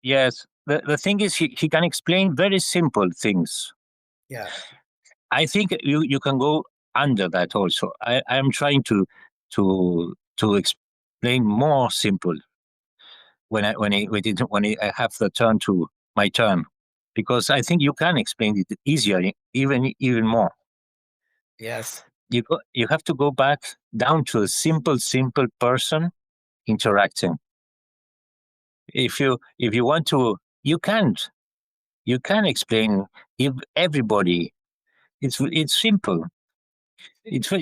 Yes. The thing is, he can explain very simple things. Yeah. I think you can go under that also. I am trying to explain more simple when I have the turn to my turn, because I think you can explain it easier, even more. Yes. You have to go back down to a simple person interacting. If you want to, you can't. You can explain if everybody. It's simple. It's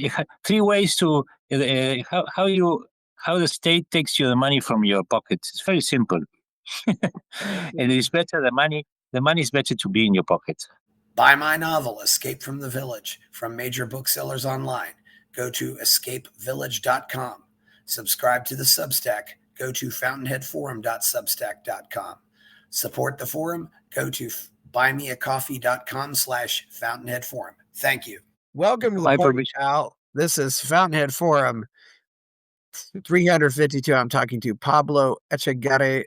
three ways to how the state takes you the money from your pocket. It's very simple, and it's better the money. The money is better to be in your pocket. Buy my novel, Escape from the Village, from major booksellers online. Go to escapevillage.com. Subscribe to the Substack. Go to fountainheadforum.substack.com. Support the forum. Go to buymeacoffee.com/fountainheadforum. Thank you. Welcome to the party, Al. This is Fountainhead Forum 352. I'm talking to Pablo Etchegaray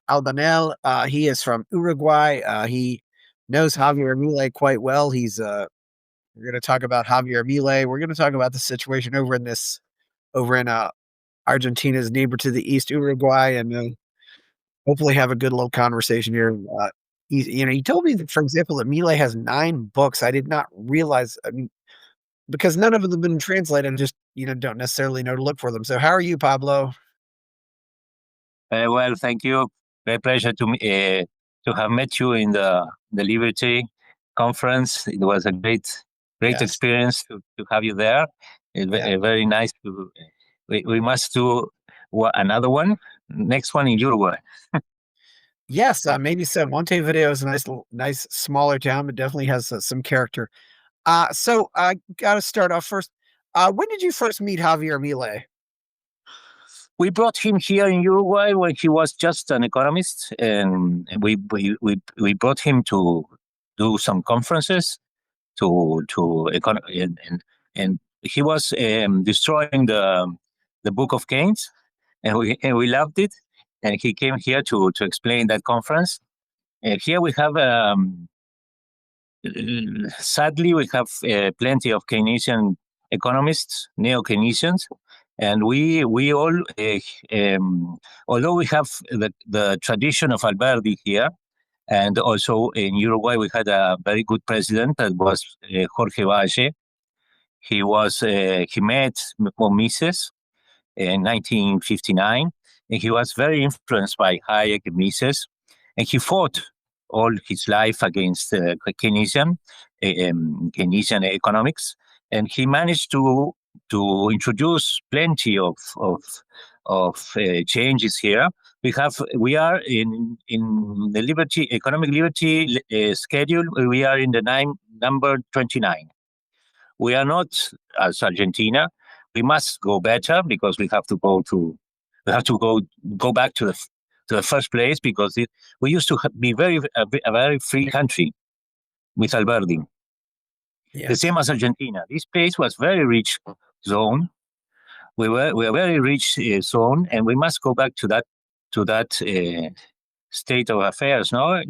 Albanel. He is from Uruguay. He knows Javier Milei quite well. We're going to talk about Javier Milei. We're going to talk about the situation over in Argentina's neighbor to the east, Uruguay, and hopefully have a good little conversation here. He told me that, for example, that Milei has 9 books. I did not realize, because none of them have been translated, and just don't necessarily know to look for them. So how are you, Pablo? Well, thank you. Very pleasure to have met you in the Liberty conference. It was a great yes. experience to have you there. Very nice. We must do another one. Next one in Uruguay. Yes, maybe so. Montevideo is a nice smaller town, but definitely has some character. So I got to start off first. When did you first meet Javier Milei? We brought him here in Uruguay when he was just an economist, and we brought him to do some conferences and he was destroying the Book of Keynes, and we loved it, and he came here to explain that conference. And here we have sadly we have plenty of Keynesian economists, neo-Keynesians. And we all, although we have the tradition of Alberti here, and also in Uruguay we had a very good president that was Jorge Valle. He met Mises in 1959, and he was very influenced by Hayek and Mises, and he fought all his life against Keynesian economics, and he managed to introduce plenty of changes here. We are in the economic liberty schedule. We are in the number 29. We are not as Argentina. We must go better, because we have to go back to the first place, because we used to be a very free country with Alberti. Yes. The same as Argentina. This place was very rich zone. We were a very rich zone, and we must go back to that state of affairs. No,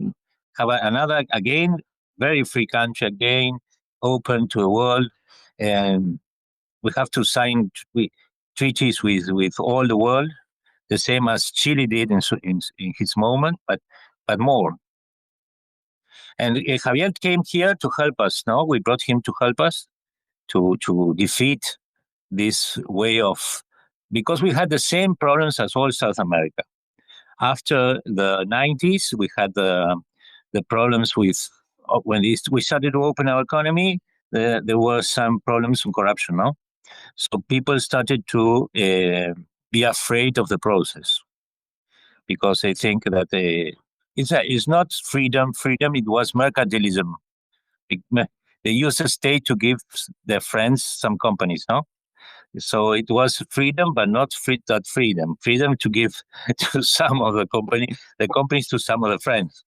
have another again very free country again, open to the world, and we have to sign treaties with all the world, the same as Chile did in his moment, but more. And Javier came here to help us. No, we brought him to help us to defeat this way of, because we had the same problems as all South America. After the 90s, we had the problems with when we started to open our economy. There were some problems with corruption. No, so people started to be afraid of the process, because they think that it's not freedom. It was mercantilism. They used the state to give their friends some companies, no? So it was freedom, but not that freedom. Freedom to give to some of the companies to some of the friends.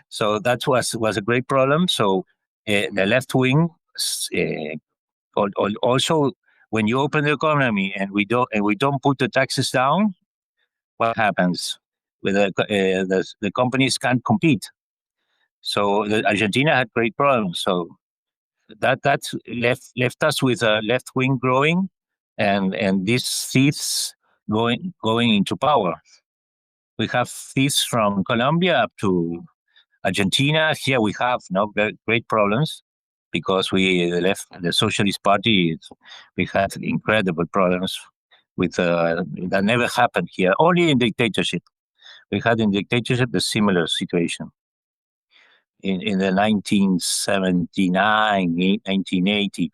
So that was a great problem. So the left wing also, when you open the economy and we don't put the taxes down, what happens? the companies can't compete. So Argentina had great problems. So that left us with a left wing growing, and these thieves going into power. We have thieves from Colombia up to Argentina. Here we have great problems because the Socialist Party, we had incredible problems with that never happened here. Only in dictatorship. We had in dictatorship a similar situation. In the 1979, 1980.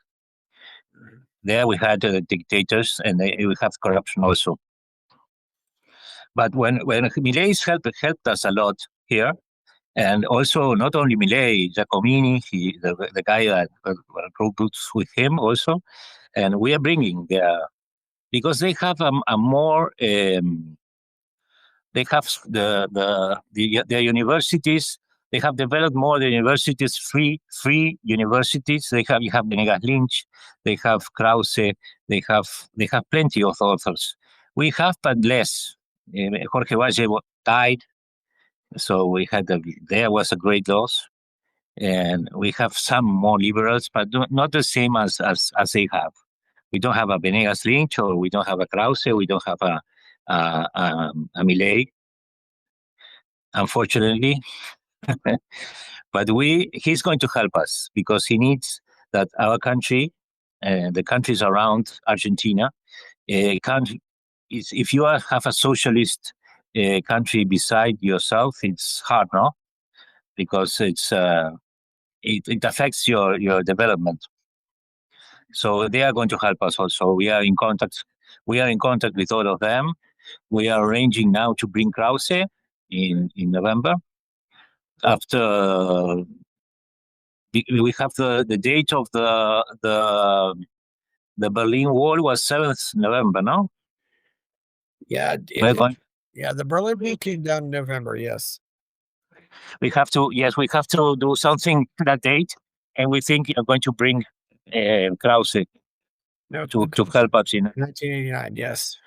There we had dictators, and we have corruption also. But when Milei helped us a lot here, and also not only Milei, Giacomini, the guy that wrote books with him also, and we are bringing because they have a more they have their universities. They have developed more the universities, free universities. You have Venegas Lynch, they have Krause, they have plenty of authors. We have, but less. Jorge Valle died, so there was a great loss, and we have some more liberals, but not the same as they have. We don't have a Venegas Lynch, or we don't have a Krause, we don't have a Milei, unfortunately. But he's going to help us because he needs that our country, the countries around Argentina, if you have a socialist country beside yourself, it's hard, no? Because it affects your development. So they are going to help us also. We are in contact with all of them. We are arranging now to bring Krause in November. After we have the date of the Berlin Wall was 7th November, no? Yeah, the Berlin Wall came down in November. Yes, we have to do something that date, and we think you're going to bring Krause to help us in 1989. Yes,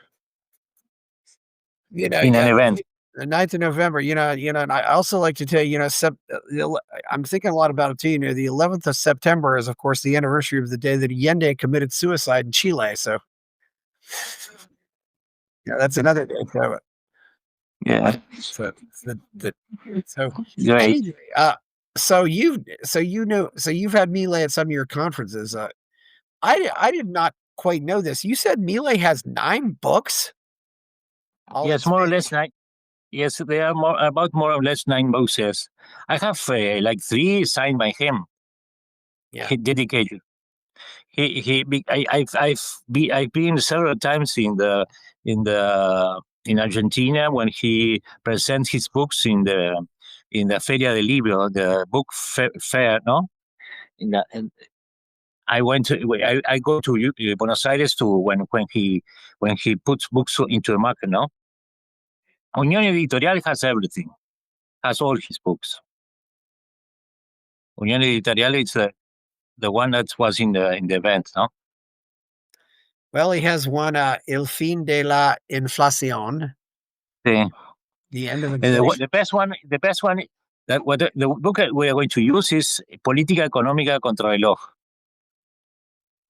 in an event. The 9th of November, and I also like to tell you, I'm thinking a lot about it too. The 11th of September is, of course, the anniversary of the day that Allende committed suicide in Chile. So, that's another day. Yeah. So Great. anyway, so you've had Milei at some of your conferences. I did not quite know this. You said Milei has 9 books. Yes, more or less 9. Yes, they are more or less 9 books. Yes, I have like 3 signed by him. Yeah, he dedicated. I've been several times in Argentina when he presents his books in the Feria del Libro, the book fair, no? I went to I go to Buenos Aires to when he puts books into the market, no? Unión Editorial has everything, has all his books. Unión Editorial is the one that was in the event, no? Well, he has one, El fin de la inflación. The end of inflation. The best one. The book we are going to use is Política Económica contra el reloj.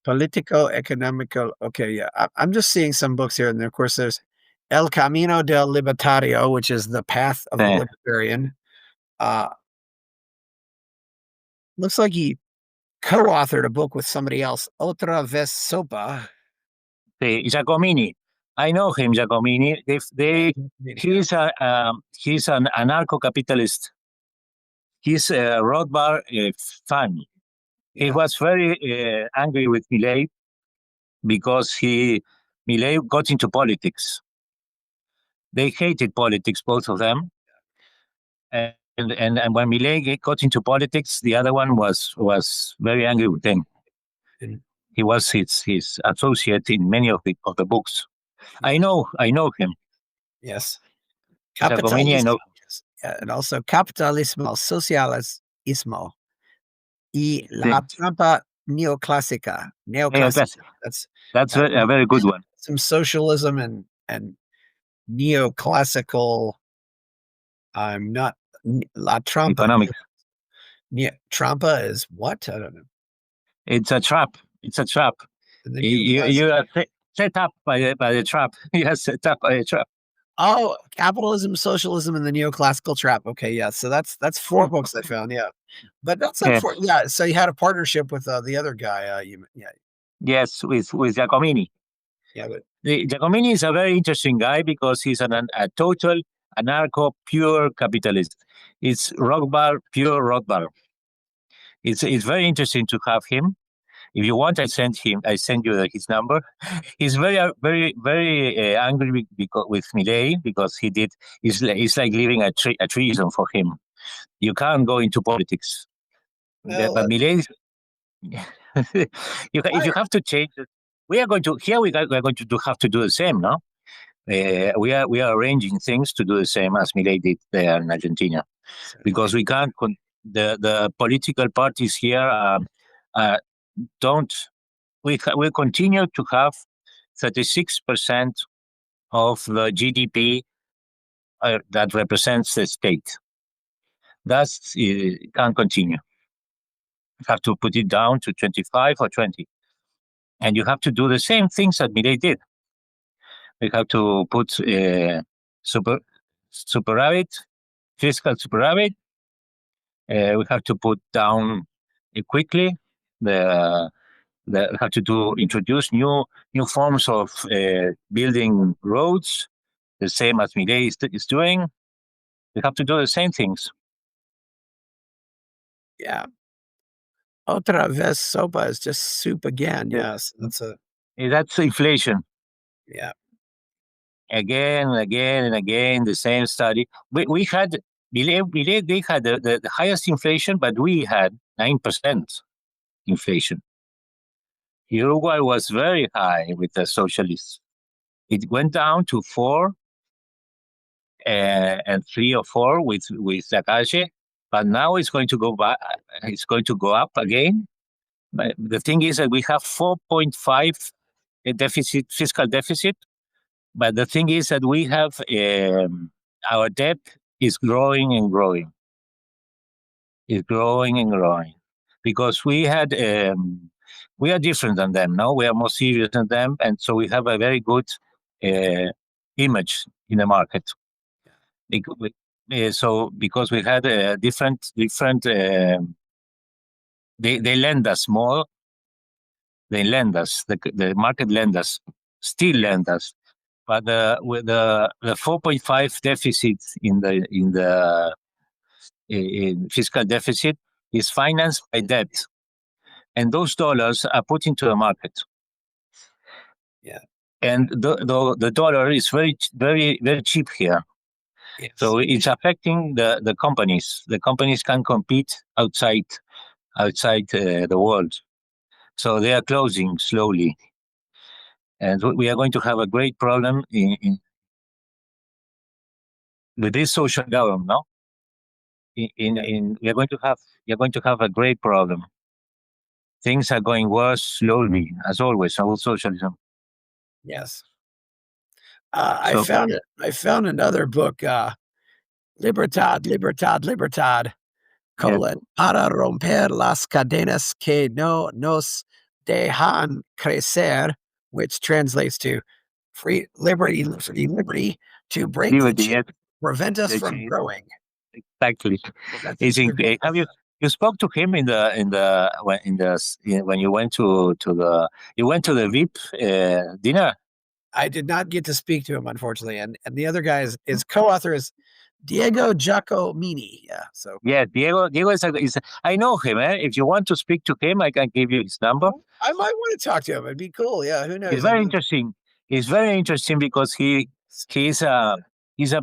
Politico-economical. Okay, yeah. I'm just seeing some books here, and of course, there's El Camino del Libertario, which is the path of the libertarian. Looks like he co-authored a book with somebody else, Otra vez Sopa. Giacomini. I know him, Giacomini. He's an anarcho-capitalist. He's a Rothbard fan. Yeah. He was very angry with Milei because Milei got into politics. They hated politics, both of them. And when Milei got into politics, the other one was very angry with him. He was his associate in many of the books. I know him. Yes. Giacomini, I know. Yeah, and also Capitalismo, Socialismo, y la trampa neoclásica. That's a very good one. Some socialism and neoclassical I'm not. La Trampa. Economics. Yeah, Trampa is what? I don't know. It's a trap. It's a trap. And then You are set up by the trap. You are set up by a trap. Oh, capitalism, socialism, and the neoclassical trap. Okay, yeah. So that's 4 books I found. Yeah, but that's not Yeah. for. Yeah, so you had a partnership with the other guy. Yeah, Yes, with Giacomini. yeah, but Giacomini is a very interesting guy because he's a total anarcho pure capitalist. It's pure rock bar. It's very interesting to have him. If you want, I send you his number. He's very angry with Milei because he did. It's like living a treason for him. You can't go into politics. well, But Milei, if you have to change it, we are going to have to do the same, no? We are arranging things to do the same as Milei did there in Argentina, because we can't. The political parties here don't. We continue to have 36% of the GDP that represents the state. That can't continue. You have to put it down to 25 or 20, and you have to do the same things that Milei did. We have to put superavit, fiscal superavit. We have to put down quickly the have to introduce new forms of building roads, the same as Milei is doing. We have to do the same things. yeah. Otra vez sopa is just soup again. Yes, That's inflation. Yeah. Again and again and again, the same study. We had Milei, they had the highest inflation, but we had 9% inflation. Uruguay was very high with the socialists. It went down to 4 and 3 or 4 with Lacalle, but now it's going to go back. It's going to go up again. But the thing is that we have 4.5 fiscal deficit. But the thing is that we have our debt is growing and growing. It's growing and growing because we are different than them. No, we are more serious than them, and so we have a very good image in the market. So because we had different, they lend us more. They lend us, the market lend us, still lend us, but with the 4.5 deficit in fiscal deficit is financed by debt, and those dollars are put into the market. Yeah, and the dollar is very cheap here. yes. So it's affecting the companies. The companies can compete outside the world. So they are closing slowly. And we are going to have a great problem with this social government, no? We are going to have a great problem. Things are going worse slowly, as always, with socialism. Yes. I found another book, Libertad, colon, para romper las cadenas que no nos dejan crecer, which translates to liberty to break the chain, prevent us from growing. Exactly. Have you spoke to him when you went to the VIP dinner? I did not get to speak to him, unfortunately, and the other guy is co-author is Diego Giacomini. Yeah. So Diego is I know him. If you want to speak to him, I can give you his number. I might want to talk to him. It'd be cool. Yeah. Who knows? It's very interesting. It's very interesting because he's a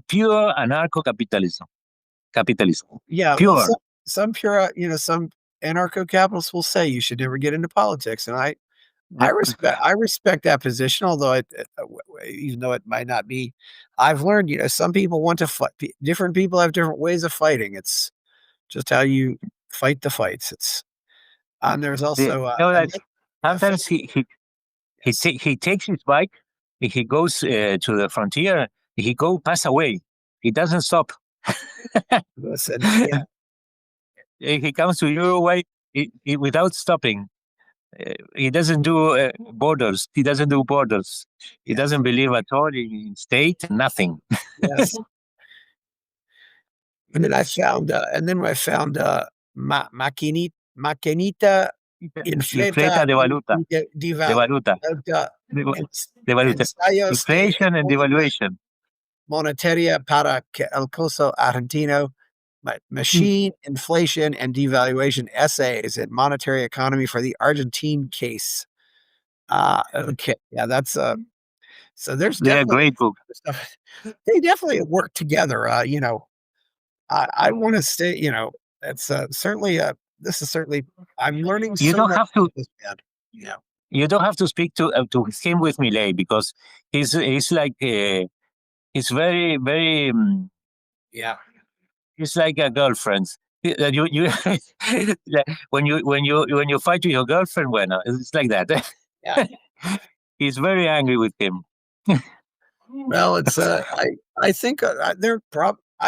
pure anarcho-capitalism. Yeah. Pure. Well, some pure, some anarcho-capitalists will say you should never get into politics, and I respect that position, although even though it might not be. I've learned, some people want to fight. Different people have different ways of fighting. It's just how you fight the fights. There's also sometimes he takes his bike, he goes to the frontier, pass away. He doesn't stop. Listen, yeah. He comes to Uruguay without stopping. He doesn't do borders. He doesn't do borders. He doesn't believe at all in state, nothing. Yes. And then I found, Maquinita Infleta Infleta de valuta. De valuta. De valuta. Ensayos de Inflation and devaluation. Monetaria para el coso argentino, machine, inflation, and devaluation essays in monetary economy for the Argentine case. Okay. Yeah, that's so there's They're a definitely great book. stuff. They definitely work together. I want to stay, it's certainly this is certainly I'm learning You so don't much have to about this man. Yeah. you don't have to speak to him with Milei, because he's like he's very very Yeah. he's like a girlfriend. You when you fight with your girlfriend, bueno, it's like that. Yeah. He's very angry with him. Well, it's I think I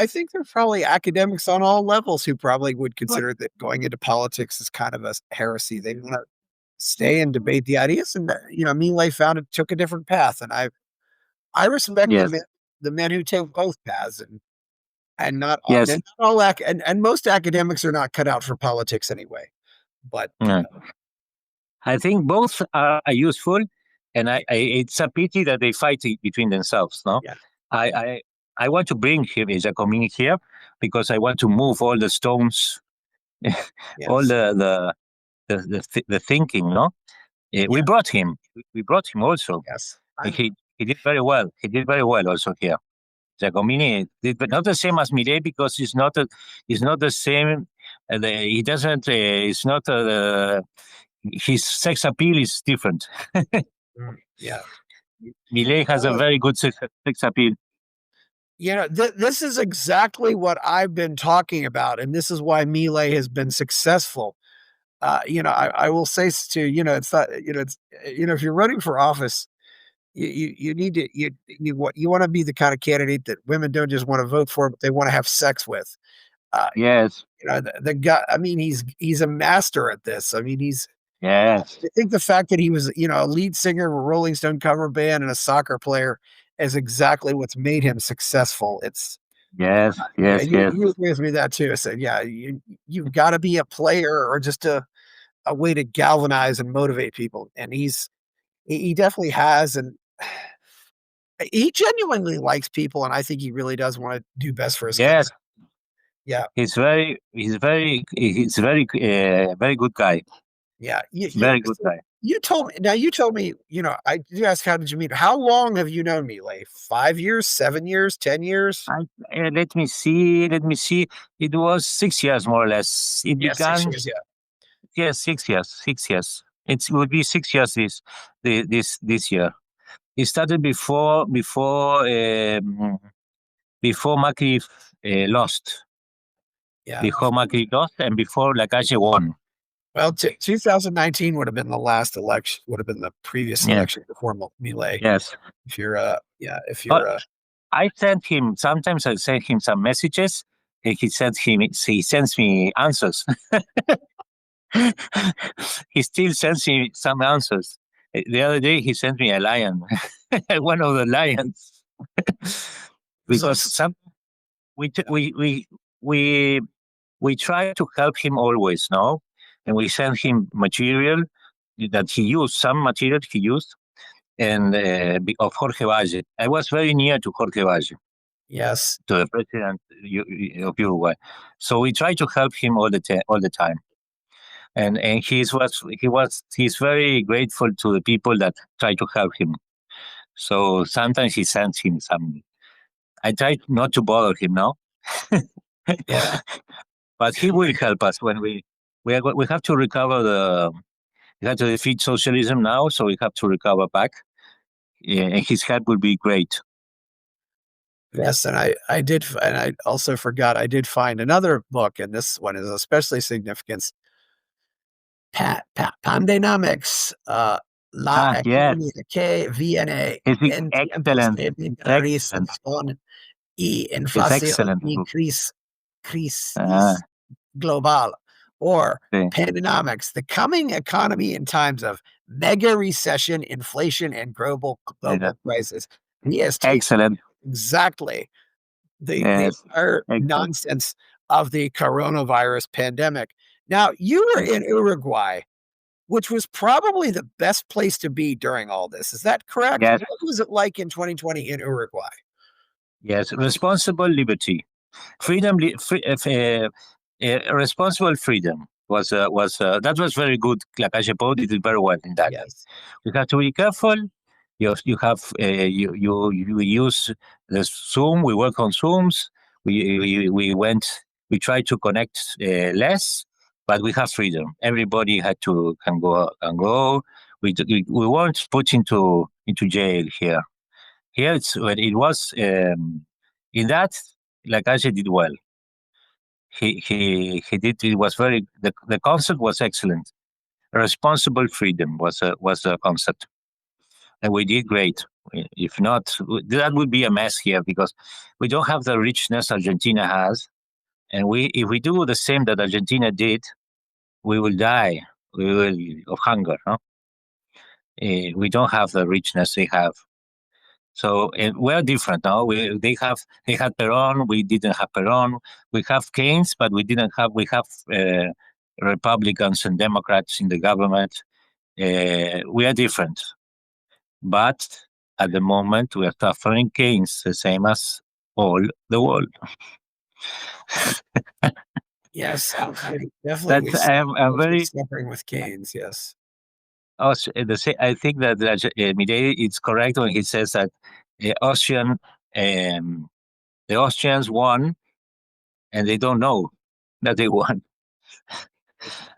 think there are probably academics on all levels who probably would consider that going into politics is kind of a heresy. They want to stay and debate the ideas, and Milei took a different path, and I respect Yes. the men who take both paths, and not all, Yes. and not all and most academics are not cut out for politics anyway. But I think both are useful, and it's a pity that they fight between themselves. No, Yeah. I want to bring him as a community here, because I want to move all the stones, all the thinking. No, we brought him. We brought him also. Yes. He did very well. He did very well also here. Giacomini did, but not the same as Milei, because he's not the same. He doesn't. It's not. His sex appeal is different. Yeah. Milei has a very good sex appeal. This is exactly what I've been talking about, and this is why Milei has been successful. I will say too, it's not, it's, if you're running for office, you need to, you want to be the kind of candidate that women don't just want to vote for, but they want to have sex with. Yes. The guy, I mean, he's a master at this. I mean, yes. I think the fact that he was, a lead singer of a Rolling Stone cover band and a soccer player is exactly what's made him successful. It's yes. you agree with me that too. So yeah, you've got to be a player or just a way to galvanize and motivate people. And he definitely has, and he genuinely likes people, and I think he really does want to do best for his country. Yeah. He's very very good guy. Yeah. Very good guy. You told me, you asked, how did you meet? How long have you known Milei? 5 years, 7 years, 10 years? Let me see. It was 6 years, more or less. It began. 6 years, Yes, 6 years. 6 years. It would be 6 years this year. It started before Macri lost. Yeah. Before Macri lost, and before Lacalle won. Well, 2019 would have been the last election. Would have been the previous election before Milei. Yes. If you're I sent him. Sometimes I send him some messages, and he sends me answers. He still sends me some answers. The other day he sent me a lion, one of the lions, because we try to help him always, no, and we send him material that he used, some material he used, and of Jorge Valle. I was very near to Jorge Valle. Yes, to the president of Uruguay. So we try to help him all the time. And he's very grateful to the people that try to help him. So sometimes he sends him some. I try not to bother him now. Yeah, but he will help us when we have to recover we have to defeat socialism now, so we have to recover back. Yeah, and his help will be great. Yes, and I did, and I also forgot, I did find another book, and this one is especially significant. Pandenomics, La Economía que viene en tiempos de y It's inflación excellent y book. crisis Ah, global, or sí, Pandonomics, the coming economy in times of mega recession, inflation, and yeah. global crisis. And he has taken Excellent. exactly the Yes, entire excellent. nonsense of the coronavirus pandemic. Now, you were Yes, in Uruguay, which was probably the best place to be during all this. Is that correct? yes, What was it like in 2020 in Uruguay? yes. Responsible liberty, freedom, responsible freedom was that was very good. Lacage did it very well in that. Yes. You have to be careful. You have you use the Zoom. We work on Zooms. We tried to connect less, but we have freedom. Everybody had to can go. We weren't put into jail here. Here it's when it was in that Lacage did well. He did. It was very the concept was excellent. Responsible freedom was a concept, and we did great. If not, that would be a mess here because we don't have the richness Argentina has, and we if we do the same that Argentina did, we will die. We will of hunger. No? We don't have the richness they have. So we're different now. They had Peron, we didn't have Peron. We have Keynes, but we didn't have. We have Republicans and Democrats in the government. We are different, but at the moment we are suffering Keynes, the same as all the world. Yes, definitely. That's I'm We're very. suffering with Keynes. Yes. I think that Milei is correct when he says that Austrian, um, the Austrians won and they don't know that they won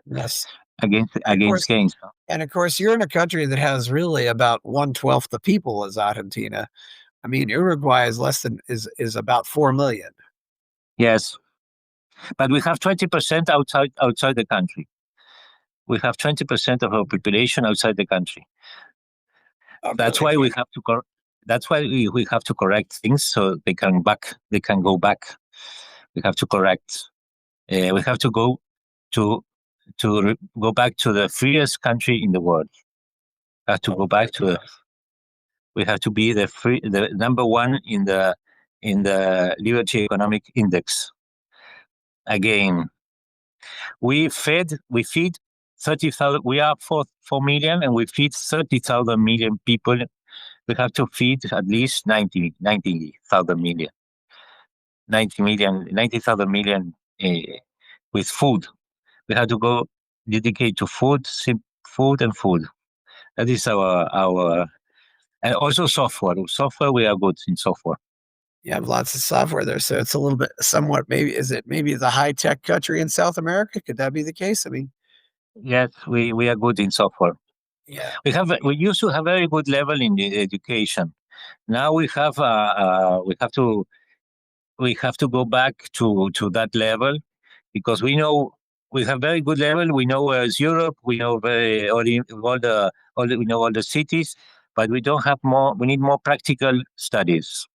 Yes. Of against course, Keynes. and of course, you're in a country that has really about 1/12 the people as Argentina. I mean, Uruguay is less than is about 4 million. Yes, but we have 20% outside the country. We have 20% of our population outside the country. That's Really? why we have to. That's why we have to correct things so they can back. They can go back. We have to correct. We have to go to go back to the freest country in the world. We have to go back to the. We have to be the number one in the Liberty Economic Index. Again, we feed 30,000. We are 4 million, and we feed 30,000 million people. We have to feed at least 90,000 million, 90,000 million with food. We have to go dedicate to food, food and food. That is our and also software. Software, we are good in software. You have lots of software there, so it's a little bit somewhat maybe is it maybe the high-tech country in South America? Could that be the case? I mean, Yes, we are good in software. yeah. We used to have very good level in the education. Now we have to go back to that level because we know we have very good level. We know where is Europe. We know we know all the cities, but we don't have more. We need more practical studies.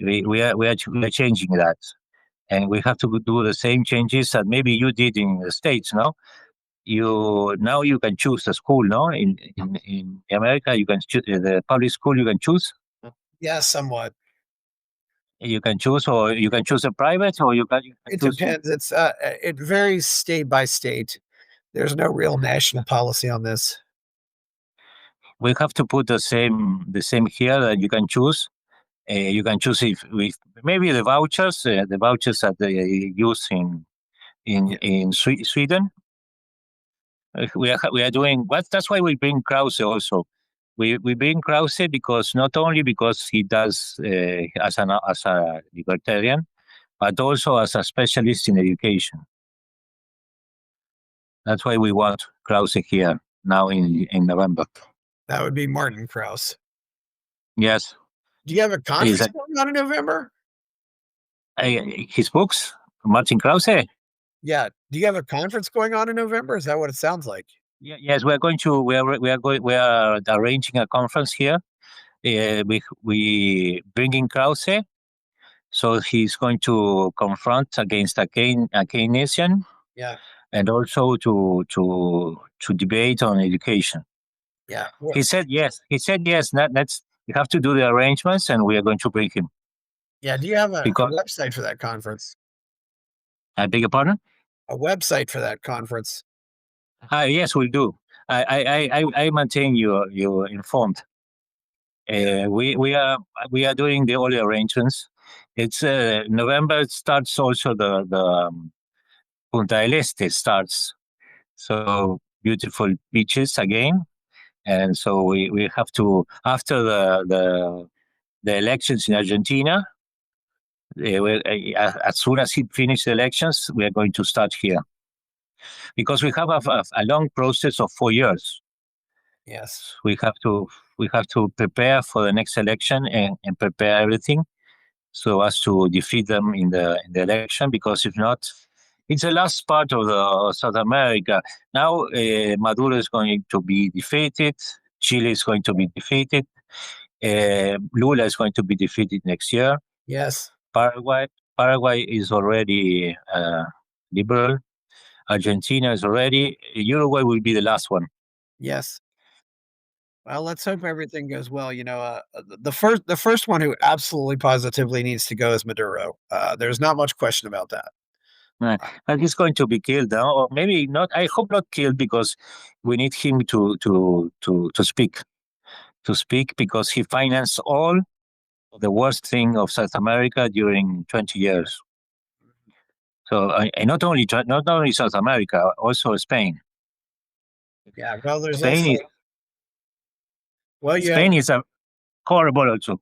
We are changing that, and we have to do the same changes that maybe you did in the States. No, you can choose the school. No, in America you can choose the public school. You can choose. Yeah, somewhat. You can choose, or you can choose a private, or you can It choose. depends. It varies state by state. There's no real national policy on this. We have to put the same here that you can choose. You can choose if with maybe the vouchers that they use in Sweden. We are doing what? That's why we bring Krause also. We bring Krause because not only because he does as a libertarian, but also as a specialist in education. That's why we want Krause here now in November. That would be Martin Krause. Yes. Do you have a conference going on in November? His books, Martin Krause. Yeah. Do you have a conference going on in November? Is that what it sounds like? Yeah, yes, we are going to. We are arranging a conference here. We bringing Krause, So he's going to confront against a Keynesian, Yeah. and also to debate on education. Yeah. He said yes. He said yes. That's you have to do the arrangements, and we are going to bring him. Yeah. Do you have a Because website for that conference? I beg your pardon. A website for that conference? Yes, we'll do. I maintain you informed. We are doing all the arrangements. It's November starts also the Punta del Este starts. So beautiful beaches again, and so we have to after the elections in Argentina. As soon as he finishes the elections, we are going to start here because we have a long process of 4 years. Yes. We have to prepare for the next election and prepare everything so as to defeat them in the election. Because if not, it's the last part of the South America. Now Maduro is going to be defeated. Chile is going to be defeated. Lula is going to be defeated next year. Yes. Paraguay is already liberal. Argentina is already. Uruguay will be the last one. Yes. Well, let's hope everything goes well. The first one who absolutely positively needs to go is Maduro. There's not much question about that. But he's going to be killed now, or maybe not. I hope not killed, because we need him to speak because he financed all the worst thing of South America during 20 years. So not only South America, also Spain. Yeah. Well, there's Spain also. Spain is a horrible also.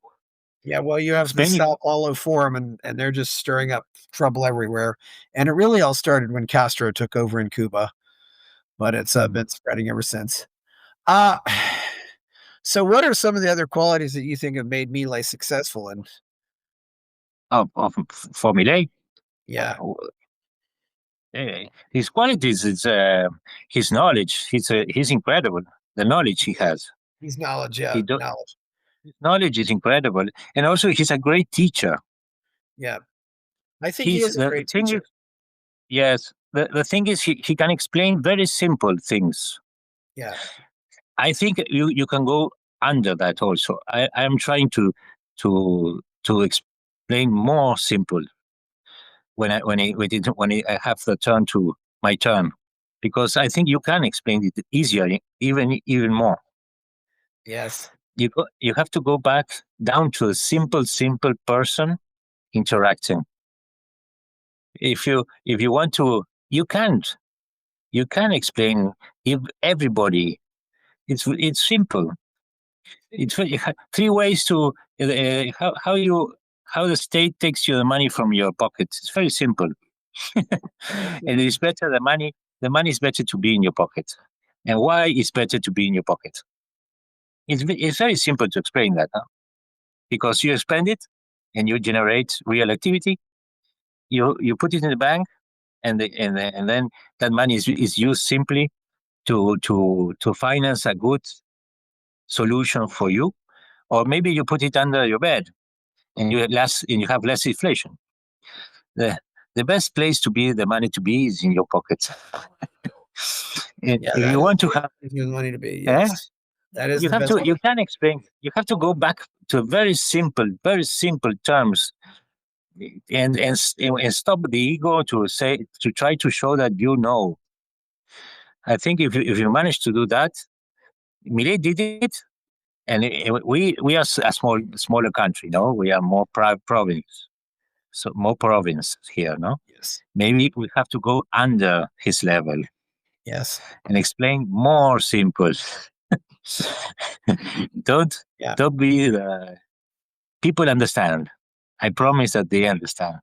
Yeah, well, you have the Spain. Sao Paulo Forum, and they're just stirring up trouble everywhere. And it really all started when Castro took over in Cuba, but it's been spreading ever since. So what are some of the other qualities that you think have made Milei successful? And For Milei, yeah, his qualities is his knowledge. He's incredible. The knowledge he has. his knowledge, knowledge. His knowledge is incredible, and also he's a great teacher. Yeah, I think he is a great teacher. Yes, the thing is he can explain very simple things. Yeah, I think you can go under that also. I am trying to explain more simple when I have my turn, because I think you can explain it easier, even more. Yes, You have to go back down to a simple person interacting. If you want to, you can explain if everybody. It's simple. It's 3 ways to how the state takes the money from your pocket. It's very simple, and it's better the money. The money is better to be in your pocket, and why is better to be in your pocket? It's very simple to explain that, huh? Because you spend it, and you generate real activity. You put it in the bank, and then that money is used simply to finance a good solution for you, or maybe you put it under your bed, and you have less inflation. The best place to be the money to be is in your pocket. If you want to have money to be, yes, that is. You can explain. You have to go back to very simple terms, and stop the ego to try to show that you know. I think if you manage to do that, Milei did it, and we are a smaller country, no? We are more province, so more province here, no? Yes. Maybe we have to go under his level. Yes. And explain more simple. Don't be the people understand. I promise that they understand.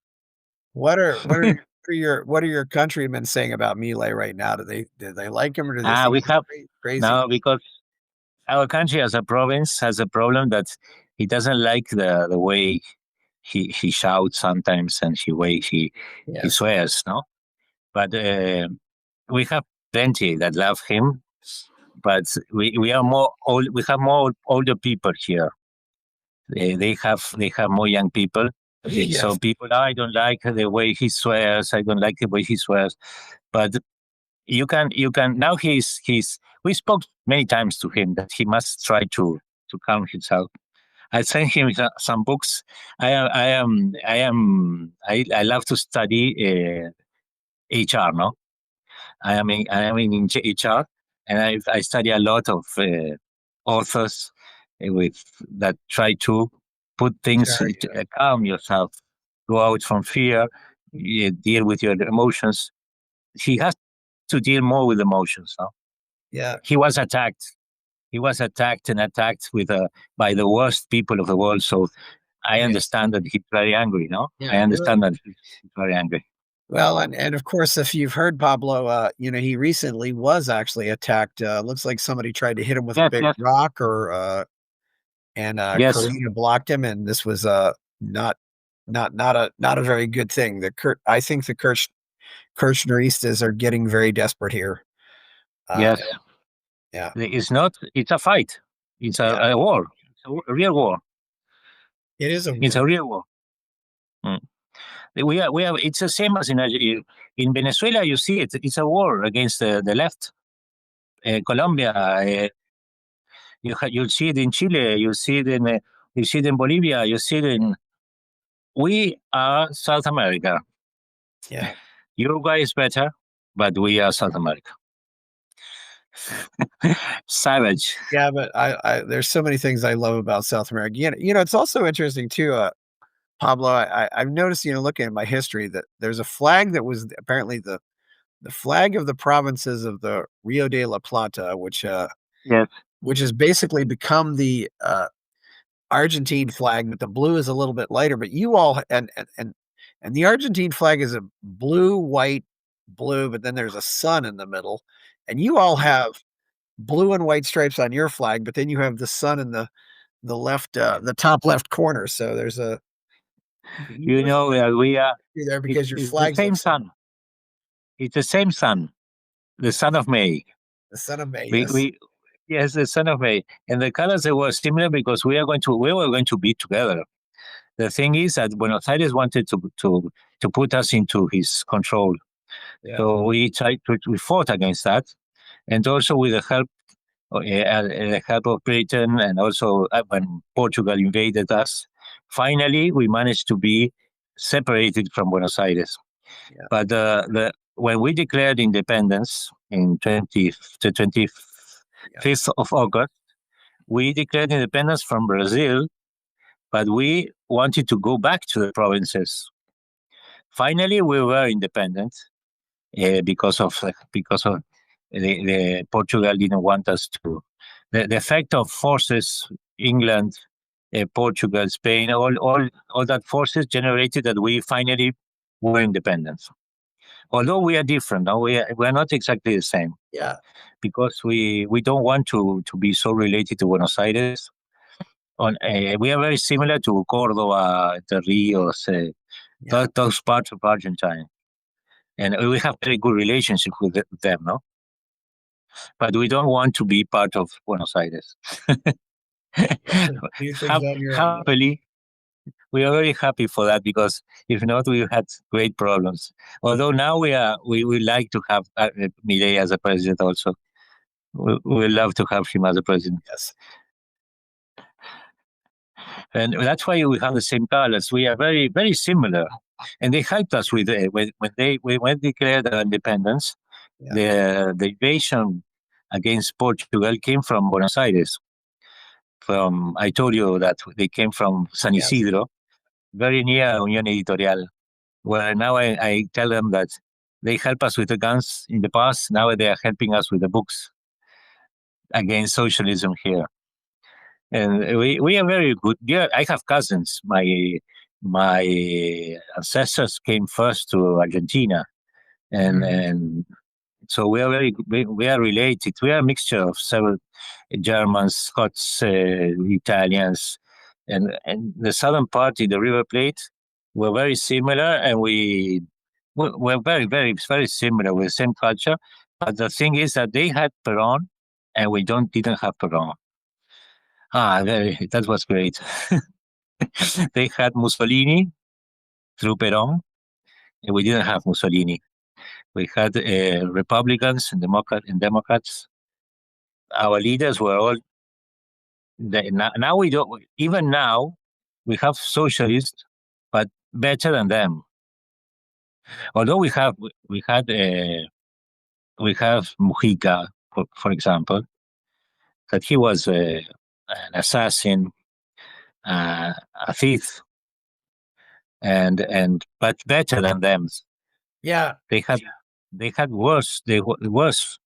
What are your countrymen saying about Milei right now? Do they like him, or do they think he's crazy? No, because our country as a province has a problem that he doesn't like the way he shouts sometimes, and the way he swears, no? But we have plenty that love him, but we are more old. We have more older people here. They have more young people, Yes. So people, I don't like the way he swears. I don't like the way he swears. But you can now we spoke many times to him that he must try to calm himself. I sent him some books. I love to study HR. No, I am in HR, and I study a lot of authors with that try to put things Sure, yeah. calm yourself, go out from fear, deal with your emotions. He has to deal more with emotions. No? Yeah. He was attacked. He was attacked and attacked with by the worst people of the world. So I Yeah. understand that he's very angry. No, Yeah, I understand that he's very angry. Well, and of course, if you've heard Pablo, he recently was actually attacked. Looks like somebody tried to hit him with a Yes, big yes, rock, and yes, Korea blocked him, and this was not not a very good thing. I think the Kirchneristas are getting very desperate here. Uh, yes. yeah, It's not. It's a fight. It's yeah, a war. It's a real war. it is a It's war. a real war. Mm. We are. It's the same as in Venezuela. You see it. It's a war against the left. Colombia. You'll see it in Chile. You see it in Bolivia. You see it in. We are South America. Yeah, Uruguay is better, but we are South America. Savage. yeah, but there's so many things I love about South America. It's also interesting too. Pablo, I've noticed, looking at my history, that there's a flag that was apparently the flag of the provinces of the Rio de la Plata, Yes. which has basically become the Argentine flag, but the blue is a little bit lighter. But you all and the Argentine flag is a blue, white, blue, but then there's a sun in the middle, and you all have blue and white stripes on your flag, but then you have the sun in the left, the top left corner. So there's a You know, we are. there because your It's the flags same look sun. It's the same sun. The son of May. the son of May. We, Yes, we yes, the son of May. And the colors they were similar because we were going to be together. The thing is that Buenos Aires wanted to put us into his control. yeah, So we fought against that, and also with the help of Britain, and also when Portugal invaded us, finally we managed to be separated from Buenos Aires. yeah, But when we declared independence in the 25th of August, we declared independence from Brazil, but we wanted to go back to the provinces. Finally, we were independent because of the Portugal didn't want us to. The effect of forces, England, Portugal, Spain, all that forces generated that we finally were independent. Although we are different, no? We are not exactly the same yeah, because we don't want to be so related to Buenos Aires. We are very similar to Cordoba, the Rios, yeah. those parts of Argentina, and we have very good relationship with them, no? But we don't want to be part of Buenos Aires. Do things on your own. Happily, we are very happy for that because if not, we had great problems. Although now we like to have Milei as a president also. We love to have him as a president. Yes. And that's why we have the same colors. We are very, very similar. And they helped us with when they declared their independence. The invasion against Portugal came from Buenos Aires. I told you that they came from San Isidro, very near Unión Editorial. Where now I tell them that they help us with the guns in the past. Now they are helping us with the books against socialism here. And we are very good. Yeah, I have cousins. My ancestors came first to Argentina, and so we are we are related. We are a mixture of several Germans, Scots, Italians, and the southern part in the River Plate were very similar, and we're very, very, very similar with the same culture. But the thing is that they had Peron, and we didn't have Peron. That was great. They had Mussolini, through Perón. We didn't have Mussolini. We had Republicans and Democrats. Our leaders were all. Now we don't. Even now, we have socialists, but better than them. Although we have Mujica, for example, that he was an assassin, a thief, but better than them. Yeah, they had worse. Worse.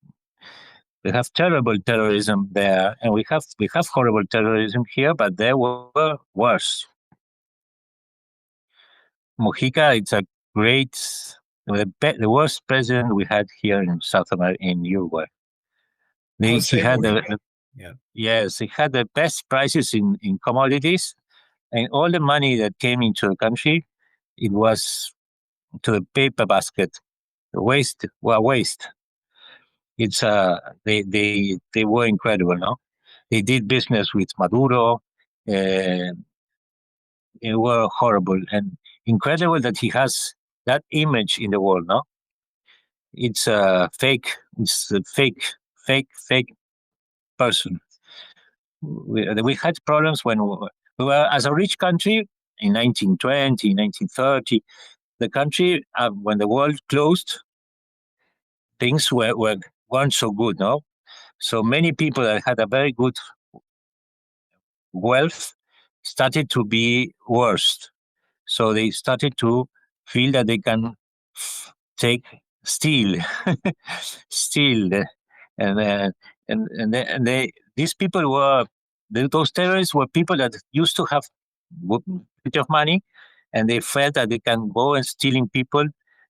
We have terrible terrorism there, and we have horrible terrorism here, but they were worse. Mujica, it's a great, the worst president we had here in South America, in Uruguay. He had yes, he had the best prices in commodities, and all the money that came into the country, it was to the paper basket. Waste. It's they were incredible, no? They did business with Maduro. It were horrible and incredible that he has that image in the world, no? It's a fake. It's a fake person. We had problems when we were, as a rich country, in 1920, 1930. The country, when the world closed, things weren't so good, no? So many people that had a very good wealth started to be worse. So they started to feel that they can steal, and these people were those terrorists were people that used to have a bit of money, and they felt that they can go and stealing people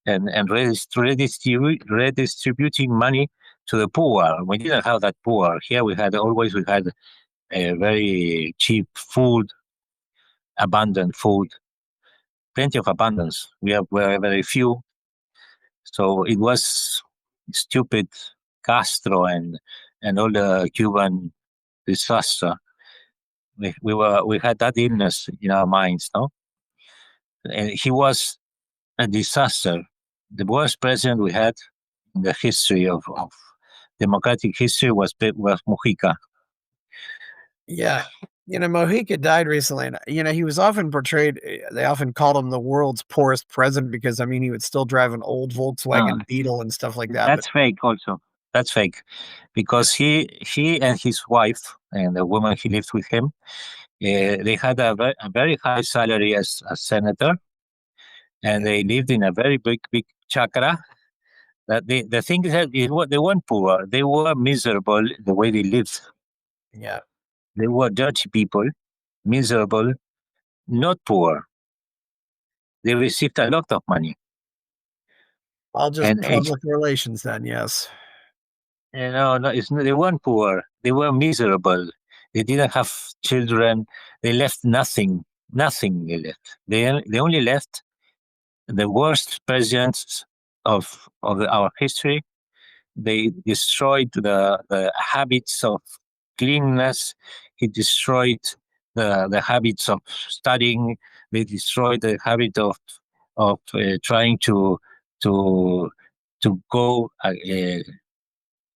and redistributing money to the poor. We didn't have that poor here. We had a very cheap food, abundant food, plenty of abundance. Were very few. So it was stupid Castro and all the Cuban disaster. We had that illness in our minds, no? And he was a disaster. The worst president we had in the history of democratic history was Mujica. Yeah. Mujica died recently, and, he was often portrayed, they often called him the world's poorest president because, he would still drive an old Volkswagen Beetle and stuff like that. That's fake also. That's fake. Because he and his wife and the woman he lived with him, they had a very high salary as a senator, and they lived in a very big chakra. That the thing is that they weren't poor. They were miserable the way they lived. Yeah. They were dirty people, miserable, not poor. They received a lot of money. All just public relations then, yes. No, they weren't poor. They were miserable. They didn't have children. They left nothing. Nothing they left. They only left the worst presidents of our history. They destroyed the habits of cleanliness. He destroyed the habits of studying. They destroyed the habit of trying to go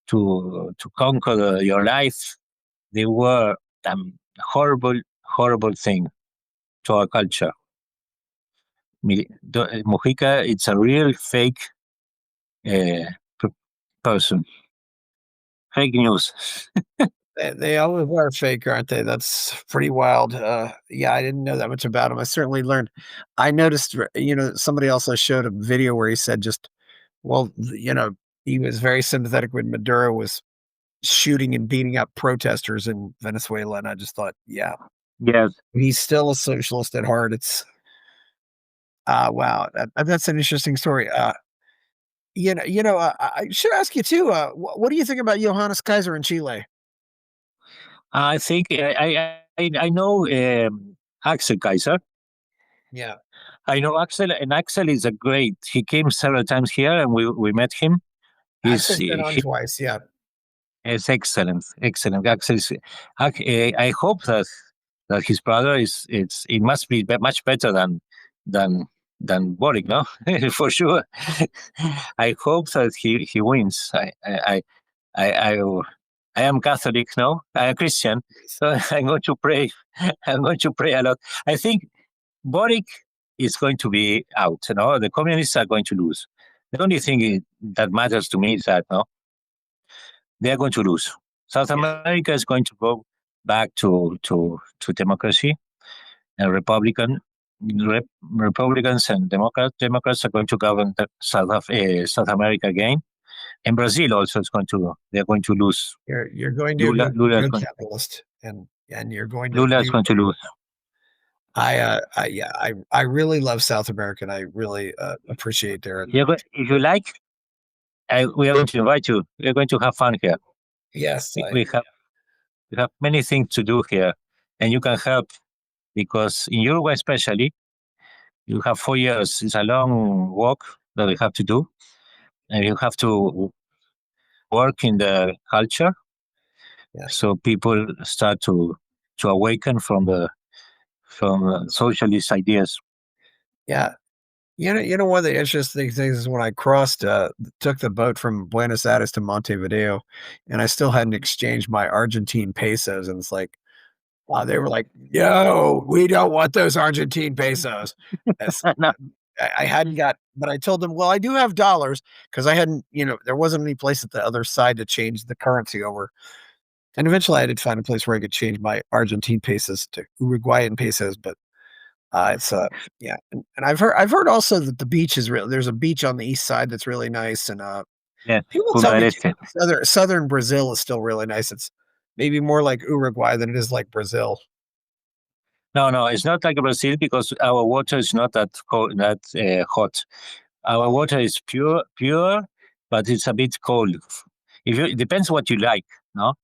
to conquer your life. They were horrible thing to our culture. Mujica, it's a real fake person. Fake news. They always are fake, aren't they? That's pretty wild. Yeah, I didn't know that much about him. I certainly learned. I noticed, somebody also showed a video where he said he was very sympathetic when Maduro was shooting and beating up protesters in Venezuela. And I just thought, yeah. Yes. He's still a socialist at heart. It's, wow. That's an interesting story. I should ask you too, what do you think about Johannes Kaiser in Chile? I think I know Axel Kaiser. Yeah. I know Axel, and Axel is a great. He came several times here, and we met him. Axel's been on twice, yeah. It's excellent. Axel I hope that his brother it must be much better than than Boric, no, for sure. I hope that he wins. I I am Catholic, no, I am Christian, so I'm going to pray. I'm going to pray a lot. I think Boric is going to be out. No, the communists are going to lose. The only thing that matters to me is that no, they are going to lose. South America is going to go back to democracy, and Republicans and Democrats are going to govern South America again, and Brazil also is going to they're going to lose. You're going to Lula, be Lula, a is good going, capitalist, and you're going to Lula is going to lose. I really love South America, and I really appreciate their. If you like, we are going to invite you. We are going to have fun here. Yes, We have many things to do here, and you can help because in Uruguay, especially, you have 4 years. It's a long walk that we have to do, and you have to work in the culture. Yes. So people start to awaken from socialist ideas. Yeah. You know, one of the interesting things is when I took the boat from Buenos Aires to Montevideo, and I still hadn't exchanged my Argentine pesos, and it's like, wow, they were like, "No, we don't want those Argentine pesos." That's No, I hadn't got, but I told them, "Well, I do have dollars," because I hadn't, there wasn't any place at the other side to change the currency over. And eventually, I did find a place where I could change my Argentine pesos to Uruguayan pesos, but it's yeah, and I've heard also that the beach is real. There's a beach on the east side that's really nice, and yeah, people tell Punta del me Este. southern Brazil is still really nice. It's maybe more like Uruguay than it is like Brazil. No, it's not like Brazil because our water is not that cold, that hot. Our water is pure, but it's a bit cold. It depends what you like, no?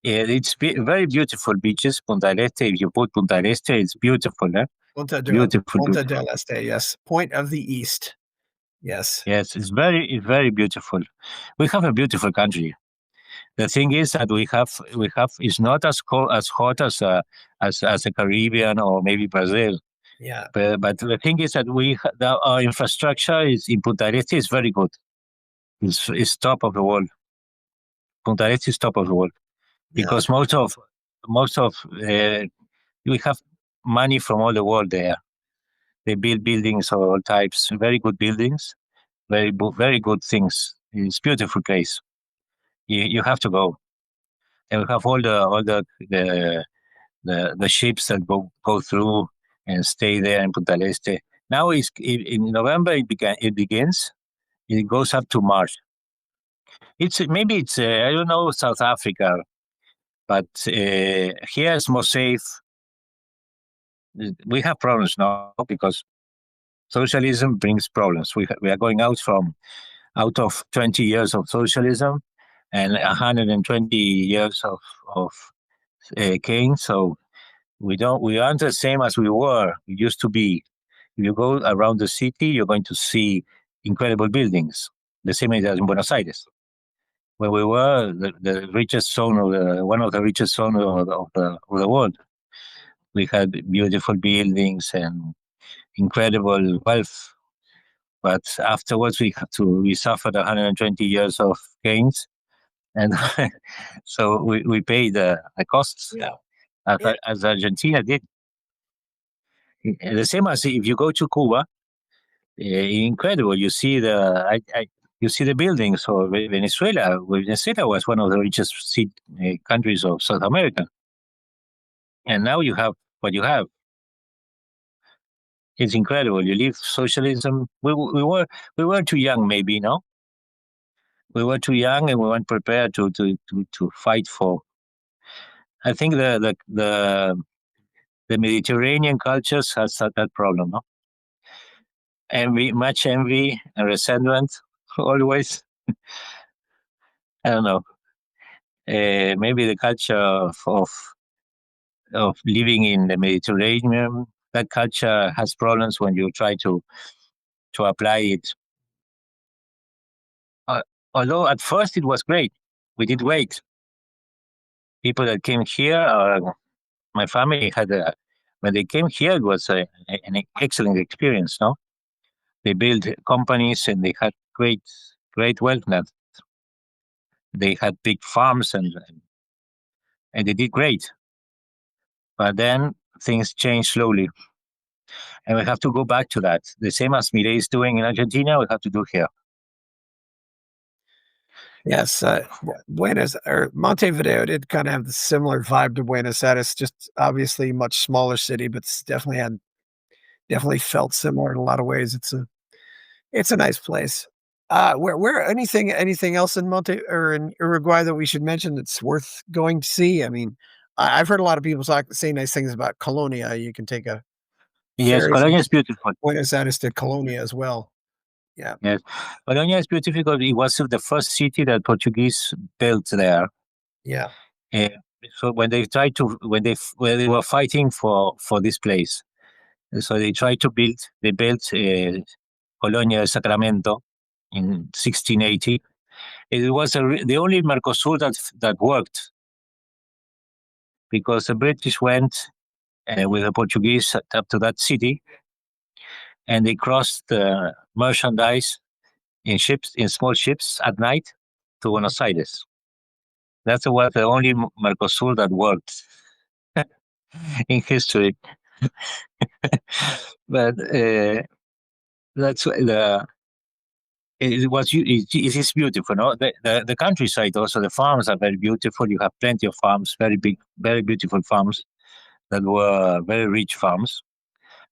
It's very beautiful beaches. Punta del Este. If you put Punta del Este, it's beautiful, eh? Beautiful, Punta beautiful. del Este, yes, Point of the East, yes, Yes, it's very beautiful. We have a beautiful country. The thing is that we have it's not as cold as hot as the Caribbean or maybe Brazil. yeah, But the thing is that our infrastructure is in Punta del Este is very good. It's top of the world. Punta del Este is top of the world yeah, because most of we have money from all the world there. They build buildings of all types, very good buildings, very good things. It's a beautiful place. You have to go. And we have all the ships that go through and stay there in Punta del Este. Now in November it begins. It goes up to March. It's I don't know South Africa, but here is more safe. We have problems now because socialism brings problems. We are going out of 20 years of socialism and 120 years of Keynes. So we aren't the same as we used to be. If you go around the city, you're going to see incredible buildings, the same as in Buenos Aires, where we were the richest zone one of the richest zones of the world. We had beautiful buildings and incredible wealth. But afterwards, we suffered 120 years of gains, and so we paid the costs yeah, as Argentina did. The same as if you go to Cuba, incredible. You see the buildings of Venezuela. Venezuela was one of the richest countries of South America, and now you have what you have. It's incredible. You leave socialism. We were too young, maybe, no. We were too young, and we weren't prepared to fight for. I think the Mediterranean cultures has that problem, no. Much envy and resentment, always. I don't know. Maybe the culture of living in the Mediterranean, that culture has problems when you try to apply it. Uh, Although at first it was great, we did great. People that came here, my family had when they came here, it was an excellent experience. No, They built companies and they had great wealth net. They had big farms and they did great. But then things changed slowly. And we have to go back to that. The same as Milei is doing in Argentina, we have to do here. Yes, Montevideo did kind of have the similar vibe to Buenos Aires, just obviously much smaller city, but definitely felt similar in a lot of ways. It's a nice place. Where anything else in in Uruguay that we should mention that's worth going to see? I mean, I've heard a lot of people say nice things about Colonia. You can take a Yes, ferry Colonia from is beautiful. Buenos Aires to Colonia as well. Yeah. Yes, Colonia is beautiful because it was the first city that Portuguese built there. Yeah. So when they were fighting for this place, so they tried to build. They built Colonia de Sacramento in 1680. It was the only Mercosur that worked, because the British went with the Portuguese up to that city, and they crossed merchandise in small ships at night to Buenos Aires. That was the only Mercosur that worked in history. But that's it is beautiful. No? The countryside also, the farms are very beautiful. You have plenty of farms, very big, very beautiful farms that were very rich farms.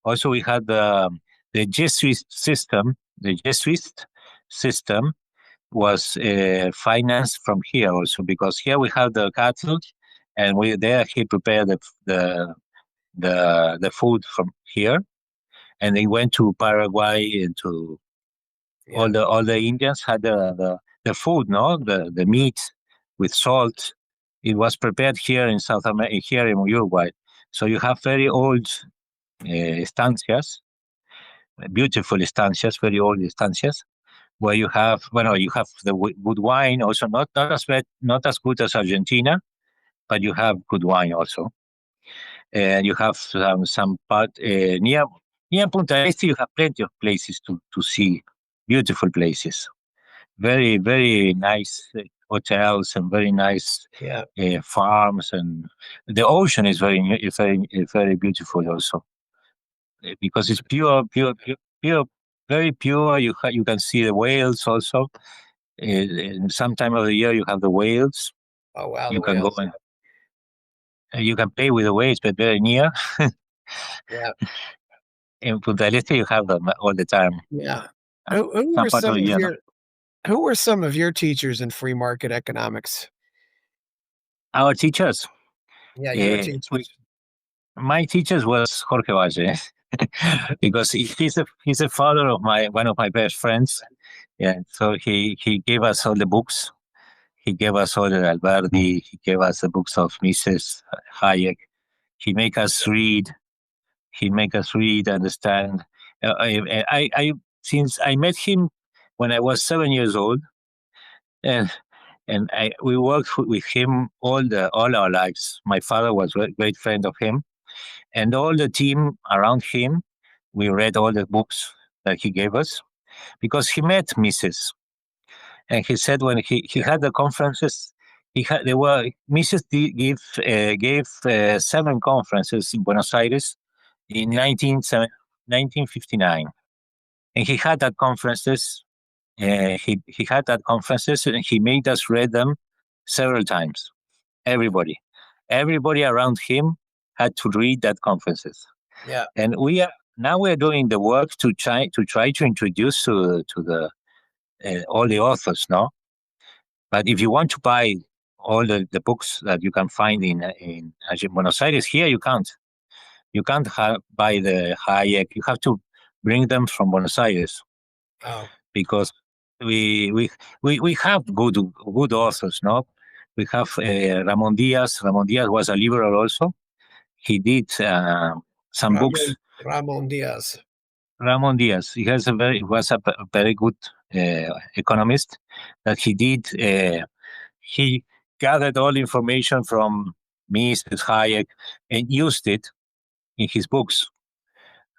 Also, we had the Jesuit system. The Jesuit system was financed from here also, because here we have the cattle, and he prepared the food from here, and they went to Paraguay and to all the Indians had the food, no, the meat with salt. It was prepared here in South America, here in Uruguay. So you have very old estancias, beautiful estancias, very old estancias, where you have the good wine, also not as good as Argentina, but you have good wine also. And you have some part near Punta Este. You have plenty of places to see, beautiful places, very very nice hotels and very nice farms, and the ocean is very beautiful also, because it's pure, very pure. You can see the whales also. In some time of the year, you have the whales. Oh wow! You can go and you can play with the whales, but very near. Yeah. In Punta del Este, you have them all the time. Yeah. Who were some of your teachers in free market economics? Our teachers. Yeah, your teachers. My teachers was Jorge Valle, because he's the father of one of my best friends. Yeah, so he gave us all the books. He gave us all the Alberti. He gave us the books of Mrs. Hayek. He make us read. Understand. Since I met him when I was 7 years old, and we worked with him all our lives. My father was a great friend of him, and all the team around him. We read all the books that he gave us, because he met Mrs. And he said when he had the conferences, Mrs. gave 7 conferences in Buenos Aires in 1959, and he had that conferences. He had that conferences, and he made us read them several times. Everybody around him had to read that conferences. Yeah, and we are doing the work to try to introduce to the all the authors, no. But if you want to buy all the books that you can find in Buenos Aires, here you can't. You can't buy the Hayek. You have to bring them from Buenos Aires. Oh. Because we have good authors, no? We have Ramon Diaz. Ramon Diaz was a liberal also. He did some books. Ramon Diaz. He was a very good economist. That he did. He gathered all information from Mrs. Hayek and used it in his books.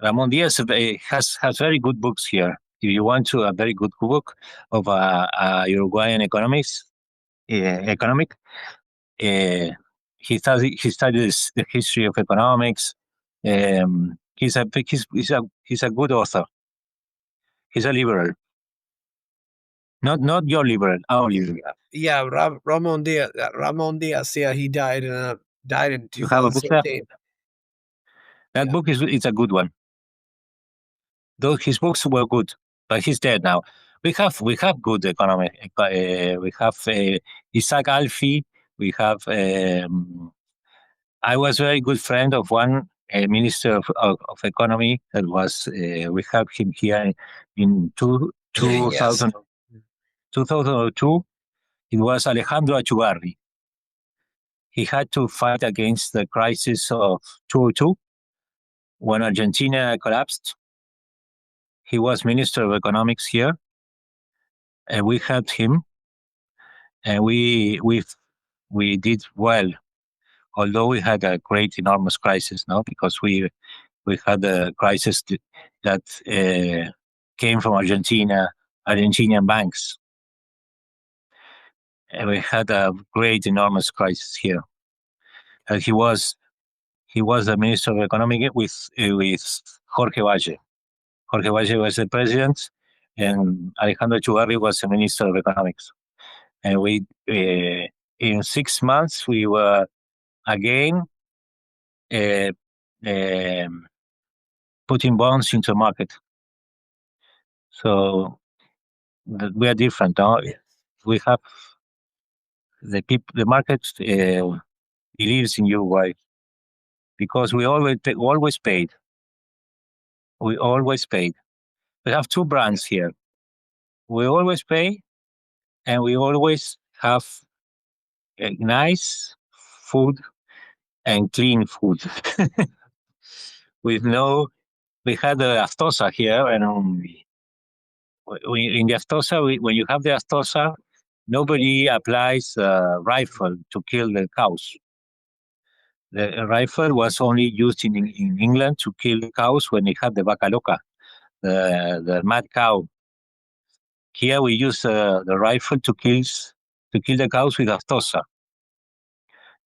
Ramon Diaz has very good books here. if you want to, a very good book of a Uruguayan economic. He studies the history of economics. He's a good author. He's a liberal. Not your liberal, our liberal. Yeah, Ramon Diaz. Yeah, he died in You have a book there? 2017. That book is a good one. Though his books were good, but he's dead now. We have good economic. We have Isaac Alfie. We have. I was very good friend of one minister of economy that was. We have him here in 2000, 2002. It was Alejandro Achugari. He had to fight against the crisis of 2002 when Argentina collapsed. He was Minister of Economics here, and we helped him, and we did well, although we had a great, enormous crisis, no, because we had a crisis that came from Argentinian banks, and we had a great, enormous crisis here. And he was the Minister of Economics with Jorge Valle. Jorge Valle was the president, and Alejandro Chugarri was the Minister of Economics. And we, in 6 months, we were again putting bonds into the market. So we are different. No? We have the market believes in Uruguay because we always paid. We always paid. We have two brands here. We always pay, and we always have nice food and clean food. We had the aftosa here, and in the aftosa, when you have the aftosa, nobody applies a rifle to kill the cows. The rifle was only used in England to kill the cows when they had the vaca loca, the mad cow. Here we use the rifle to kill the cows with aftosa,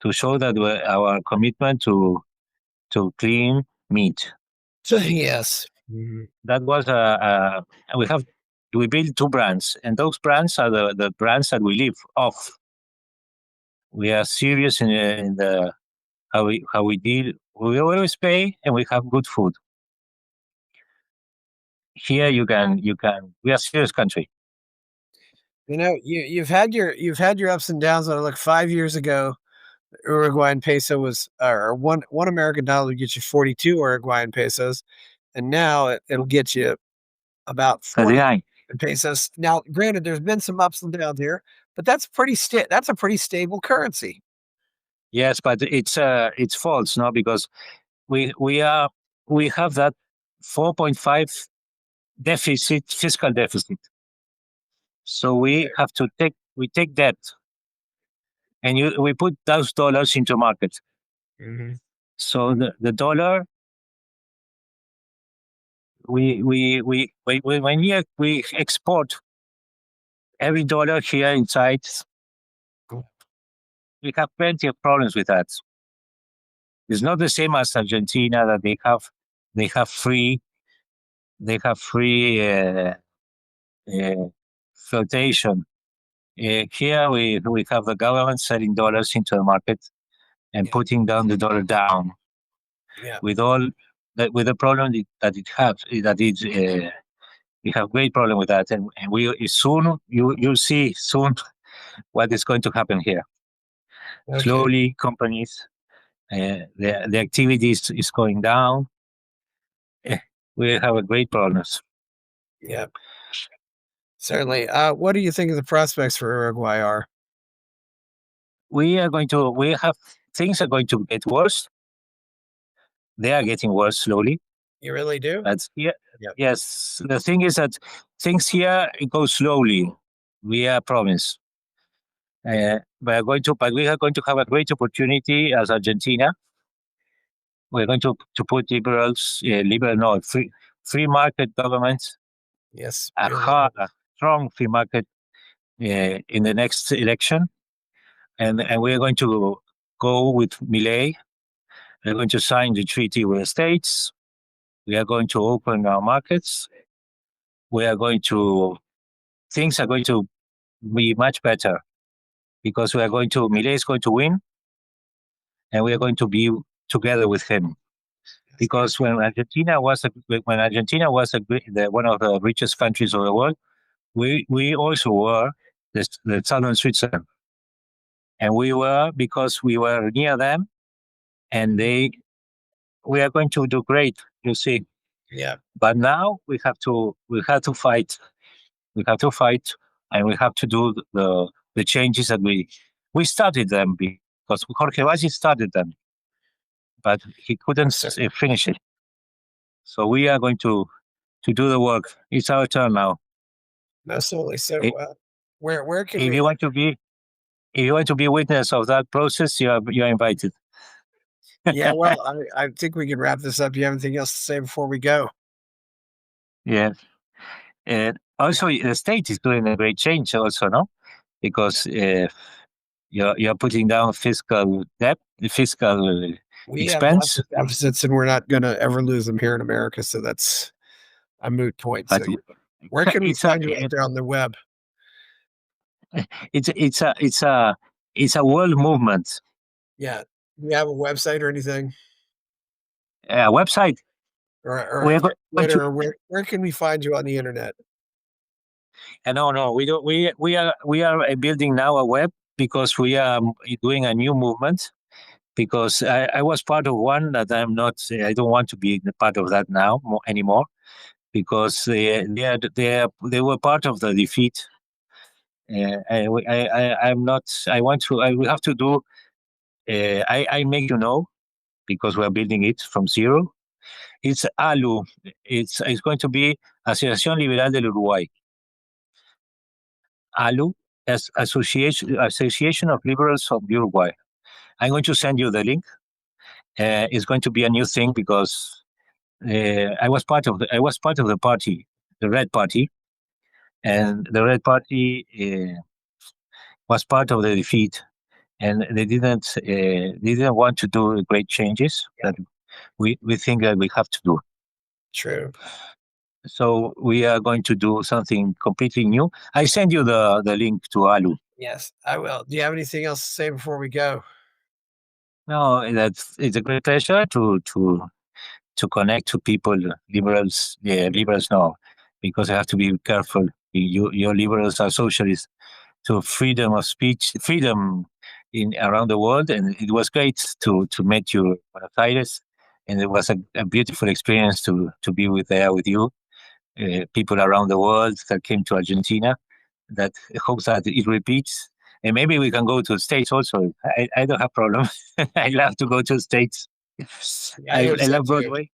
to show that our commitment to clean meat. Yes. That was we built two brands, and those brands are the brands that we live off. We are serious in the how we deal. We always pay, and we have good food. Here you can. We are a serious country. You know, you've had your ups and downs. Like 5 years ago, Uruguayan peso was, or one American dollar would get you 42 Uruguayan pesos, and now it'll get you about 40 pesos. Now, granted, there's been some ups and downs here, but that's a pretty stable currency. Yes, but it's false, no, because we have that 4.5 fiscal deficit. So we have to take debt, and we put those dollars into market. Mm-hmm. So the dollar, when we export every dollar here inside, we have plenty of problems with that. It's not the same as Argentina, that they have free flotation. Here we have the government selling dollars into the market and putting down the dollar down. Yeah. With the problem that it has, we have great problem with that, and you'll see soon what is going to happen here. Okay. Slowly, companies, the activity is going down. We have a great problems. Yeah, certainly. What do you think of the prospects for Uruguay are? Things are going to get worse. They are getting worse slowly. You really do? That's here. Yep. Yes. The thing is that things here go slowly. We are province. We are going to have a great opportunity as Argentina. We're going to put free market governments Yes. a strong free market in the next election, and we are going to go with Milei. We're going to sign the treaty with the states. We are going to open our markets. We are going to things are going to be much better because Milei is going to win, and we are going to be together with him. Because when Argentina was one of the richest countries of the world, we also were the southern Switzerland, and we were because we were near them, and we are going to do great. You see. Yeah. But now we have to fight. We have to fight, and we have to do the changes that we started them because Jorge Vazzi started them, but he couldn't finish it. So we are going to do the work. It's our turn now. Absolutely. So, where can if you want to be witness of that process, you're invited. Yeah, well, I think we can wrap this up. You have anything else to say before we go? Yeah, and also the state is doing a great change, also, no, because you're putting down fiscal debt, fiscal We have expense. lots of deficits, and we're not going to ever lose them here in America. So that's a moot point. So, where can we find you out there on the web? It's a world movement. Yeah. Do you have a website or anything? A website. Or Twitter, or where can we find you on the internet? No, we don't. We are building now a web because we are doing a new movement. Because I was part of one that I'm not. I don't want to be part of that now anymore, because they were part of the defeat. I'm not. I want to. I will have to do. I make you know, because we're building it from zero. It's ALU. It's going to be Asociación Liberal del Uruguay. ALU, as Association of Liberals of Uruguay. I'm going to send you the link. It's going to be a new thing because I was part of the party, the Red Party, and the Red Party was part of the defeat, and they didn't want to do great changes that we think that we have to do. True. So we are going to do something completely new. I send you the link to ALU. Yes, I will. Do you have anything else to say before we go? No, it's a great pleasure to connect to people, liberals now, because I have to be careful. Your liberals are socialists. So freedom of speech, freedom around the world, and it was great to meet you in Buenos Aires, and it was a beautiful experience to be with you, people around the world that came to Argentina. That hopes that it repeats, and maybe we can go to the States also. I don't have problem. I love to go to the States. I love Broadway.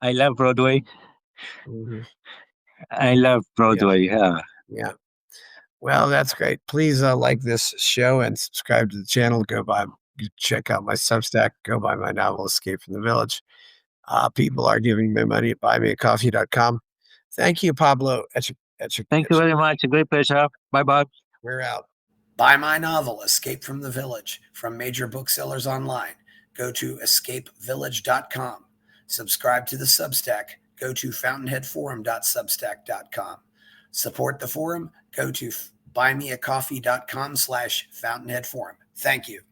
I love Broadway. Mm-hmm. I love Broadway. Yeah. Well, that's great. Please like this show and subscribe to the channel. Check out my Substack. Go buy my novel, Escape from the Village. People are giving me money at buymeacoffee.com. Thank you, Pablo. Thank you very much. A great pleasure. Bye-bye. We're out. Buy my novel, Escape from the Village, from major booksellers online. Go to escapevillage.com. Subscribe to the Substack. Go to fountainheadforum.substack.com. Support the forum. Go to buymeacoffee.com/fountainheadforum. Thank you.